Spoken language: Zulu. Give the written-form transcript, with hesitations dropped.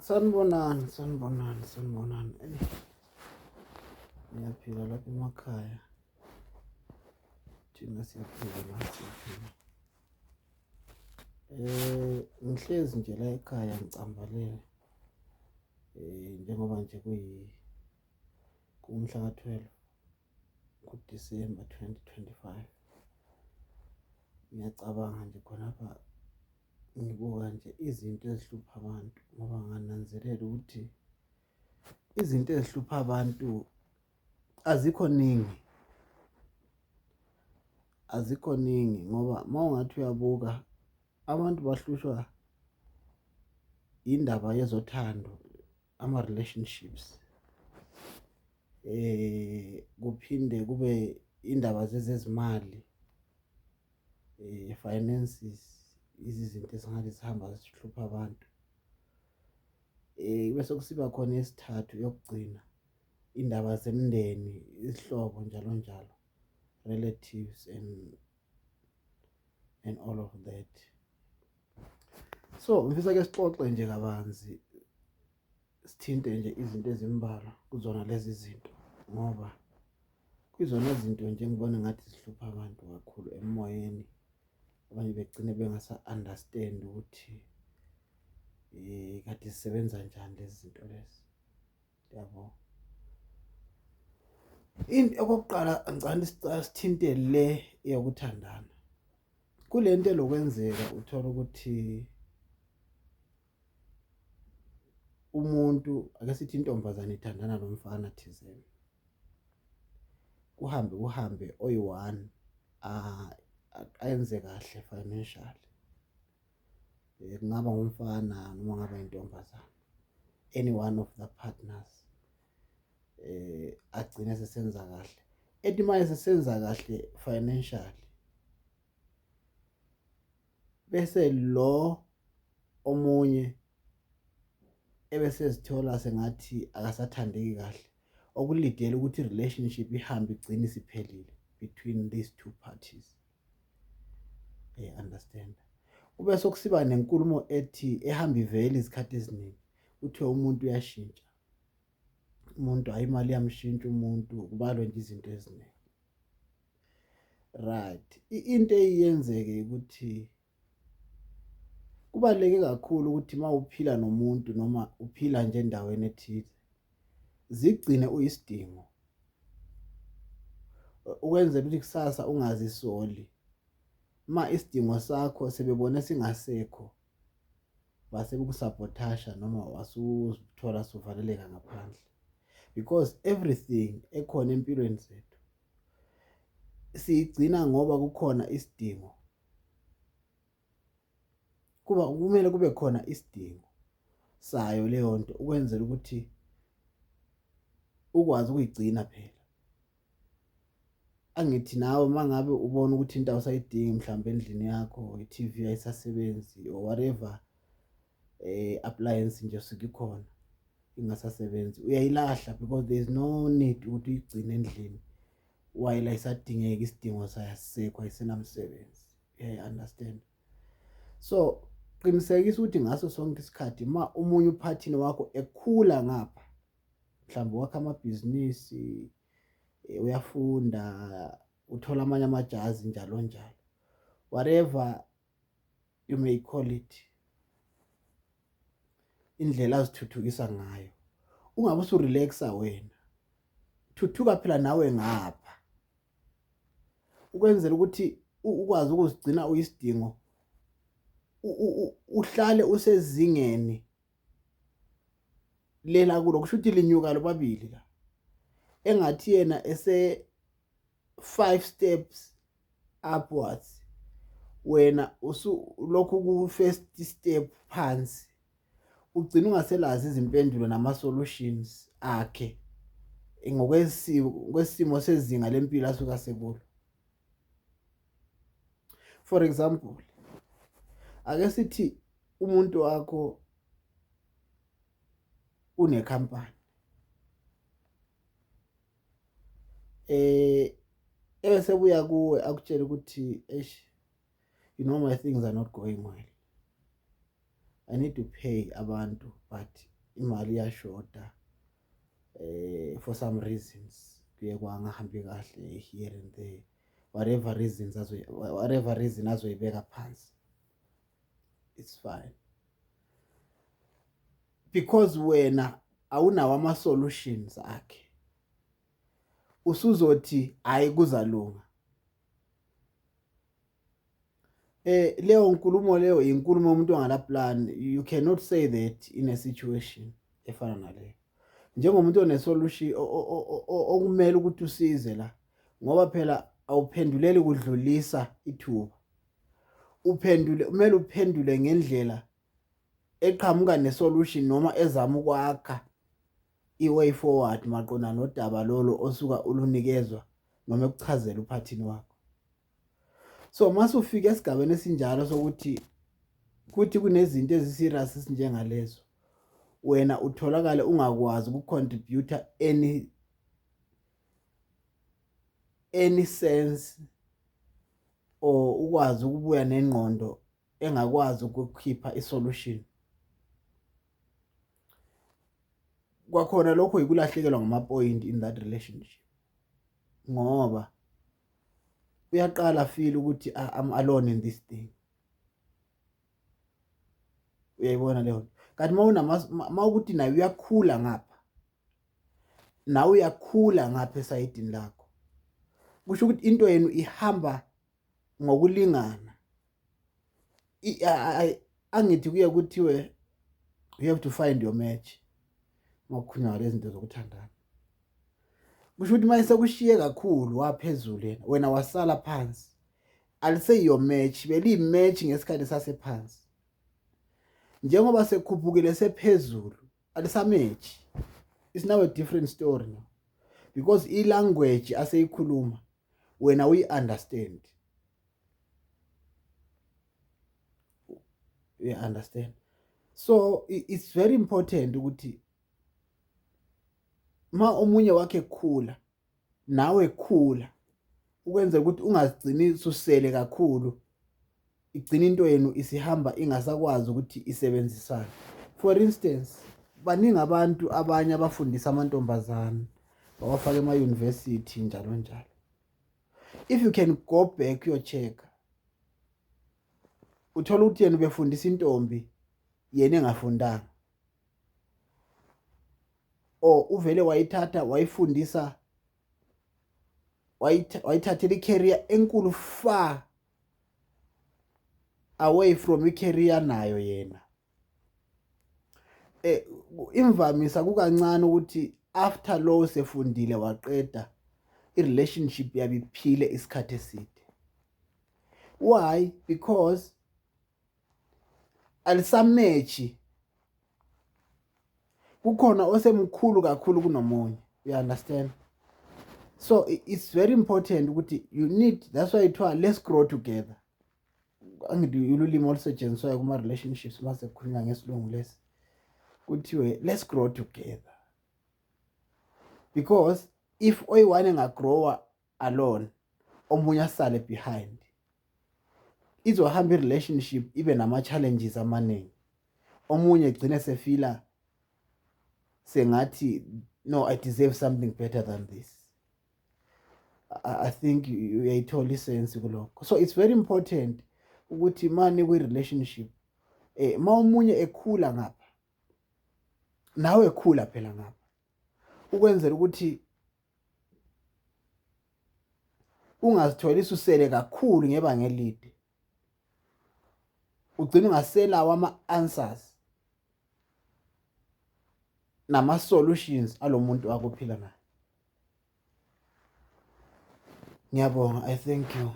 Sanibonani. Ngiyaphila lapha emakhaya. Thina siyaphila la siyaphila. Ngihlezi nje la ekhaya ngicambalele. Njengoba nje kumhla ka-12 kuDisemba 2025. Ngiyacabanga nje khonapha ngibuka nje izinto ezihlupha abantu ngoba ngananzelela ukuthi izinto ezihlupha abantu azikho ningi ngoba mawungathi uyabuka abantu bahlushwa indaba yezothando, ama-relationships, kuphinde kube indaba zezezimali, finances, izinto ezingathi zihamba zihlupha abantu. Bese kusiba khona isithathu yokugcina, indaba zemindeni, izihlobo njalo, relatives and all of that. So ngifisa ke sixoxe nje kabanzi, sithinte nje izinto ezimbalwa kuzona lezi zinto ngoba kuyizona izinto nje engibona ngathi zihlupha abantu kakhulu emoyeni. Abanye begcine bengasa-understand ukuthi kade zisebenza njani lezi zinto lezi. Yabo. Into okokuqala ngicela sithinte le eyokuthandana. Kule nto elokwenzeka uthola ukuthi umuntu, ake sithi intombazane ithandana nomfana thizeni. Kuhambe oyi-one ayenze kahle financially. Kungaba ngumfana noma ngaba intombazane. Any one of the partners agcine sesenza kahle. Ethi manje sesenza kahle financially. Bese lo omunye ebese zithola sengathi akasathandeki kahle. Okulidela ukuthi relationship ihambe igcine isiphelile between these two parties. Understand? Ube sokusiba nenkulumo ethi ehamba ivele izikhathi eziningi. Uthiwe umuntu uyashintsha. Umuntu ayimali yamshintsha umuntu, kubalwe nje izinto eziningi. Right. Into eyenzeke ukuthi kubaluleke kakhulu ukuthi mawuphila nomuntu noma uphila nje endaweni ethize, zigcine uyisidingo. Ukwenzela ukuthi kusasa ungazisoli. Ma isidingo sakho sebebone singasekho, base bekusabotasha noma wasuzithola suvaleleka ngaphandle. Because everything ekhona empilweni zethu sigcina ngoba kukhona isidingo. Kumele kube khona isidingo sayo leyo nto ukwenzela ukuthi ukwazi ukuyigcina phela. Angithi nawe mangabe ubona ukuthi into awusayidingi mhlawumbe endlini yakho, i-TV ayisasebenzi or whatever appliance nje sikikhona ingasasebenzi, uyayilahla because there is no need ukuthi uyigcine endlini while ayisadingeki, isidingo sayo sisekho, ayisenamsebenzi. Understand? So qinisekisa ukuthi ngaso sonke isikhathi ma umunye uphathini wakho ekhula ngapha, mhlawumbe wakhe amabhizinisi, uyafunda, uthola amanye amajazi njalo, whatever you may call it, indlela azithuthukisa ngayo, ungabe usurelaxa wena, thuthuka phela nawe ngapha ukwenzela ukuthi ukwazi ukuzigcina uyisidingo, uhlale usezingeni lela kulo. Kusho ukuthi linyuka lobabili la, engathi yena 5 steps upwards, wena lokhu ku-first step phansi, ugcina ungaselazi izimpendulo nama-solutions akhe ngokwesimo sezinga lempilo asuka asekulo. For example, ake sithi umuntu wakho unekhampani, ebese buya kuwe akutshela ukuthi you know my things are not going well, I need to pay abantu but imali iyashoda for some reasons kuye kwangahambi kahle here and there, whatever reason azoyibeka phansi, it's fine, because wena awunawo ama-solutions akhe. Usuzothi hayi kuzalunga. Leyo nkulumo leyo inkulumo umuntu ongala plan. You cannot say that in a situation efana naleyo. Njengomuntu one-solution okumele ukuthi usize la, ngoba phela awuphenduleli kudlulisa ithuba. Kumele uphendule ngendlela eqhamuka ne-solution noma ezama ukwakha i-way forward maqondana nodaba lolo osuka ulunikezwa noma ekuchazela uphathini wakho. So mase ufika esigabeni esinjalo sokuthi kunezinto eziserious esinjengalezo, wena utholakale ungakwazi ukucontribute any sense or ukwazi ukubuya nengqondo engakwazi ukukhipha isolution. Kwakhona lokho yikulahlekelwa ngama-point in that relationship, ngoba uyaqala feel ukuthi I'm alone in this thing. Uyayibona leyo? Kanti mawukuthi nawe uyakhula ngapha, nawe uyakhula ngapha esayidini lakho, kusho ukuthi into yenu ihamba ngokulingana. Angithi kuye kuthiwe you have to find your match makukhulunywa lezi zinto zokuthandana. Kusho ukuthi mase kushiye kakhulu waphezulu yena, wena wasala phansi, alise your match, beli match ngesikhathi sasephansi. Njengoba sekhuphukile sephezulu, alisamatch. It's now a different story now, because i-language aseyikhuluma wena uyi-understand. You understand? So it's very important ukuthi ma omunye wakhe khula nawe khula, ukwenza ukuthi ungazigcini ususele kakhulu, igcina into yenu isihamba ingasakwazi ukuthi isebenzisane. For instance, baningi abantu abanye abafundisa amantombazana bawafaka ema-university njalo njalo. If you can go back your check, uthola ukuthi yena ubefundisa intombi yena engafundanga, or uvele wayithatha wayifundisa, wayithathela i-career enkulu far away from i-career nayo yena. Imvamisa kukancane ukuthi after lo sefundile waqeda, i-relationship yabiphile isikhathi eside. Why? Because alisamechi, kukhona osemkhulu kakhulu kunomunye. You understand? So it's very important ukuthi you need, that's why ithiwa let's grow together. Angithi ululimi olusetshenziswayo kuma relationships mase kukhulunywa ngesilungu lesi, kuthiwe let's grow together. Because if oyi-one engagrowa alone, omunye asale behind, izohamba i-relationship ibe nama-challenges amaningi. Omunye egcine sefila sengathi no, I deserve something better than this. I think uyayithola isense kulokho. So it's very important ukuthi manje kwi-relationship ma omunye ekhula ngapha nawe ekhula phela ngapha, ukwenzela ukuthi ungazitholi ususele kakhulu ngebanga elide, ugcina ungaselawo ama-answers nama-solutions alomuntu akuphila naye. Ngiyabonga, I thank you.